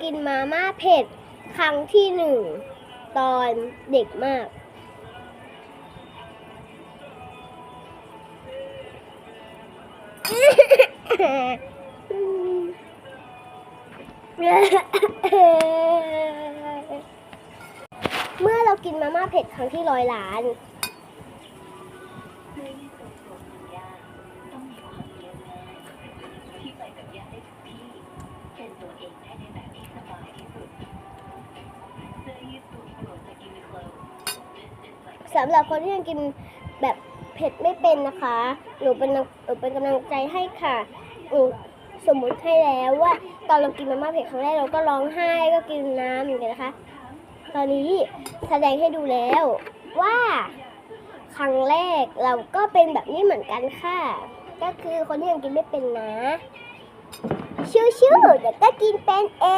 กินมาม่าเผ็ดครั้งที่หนึ่งตอนเด็กมากเมื่อเรากินมาม่าเผ็ดครั้งที่100 ล้านสำหรับคนที่ยังกินแบบเผ็ดไม่เป็นนะคะหนูเป็นกำลังใจให้ค่ะหนูสมมุติให้แล้วว่าตอนเรากินมาม่าเผ็ดครั้งแรกเราก็ร้องไห้ก็กินน้ำอย่างเงี้ยนะคะตอนนี้แสดงให้ดูแล้วว่าครั้งแรกเราก็เป็นแบบนี้เหมือนกันค่ะก็คือคนที่ยังกินไม่เป็นนะชิวๆเดี๋ยวก็กินเป็นเอง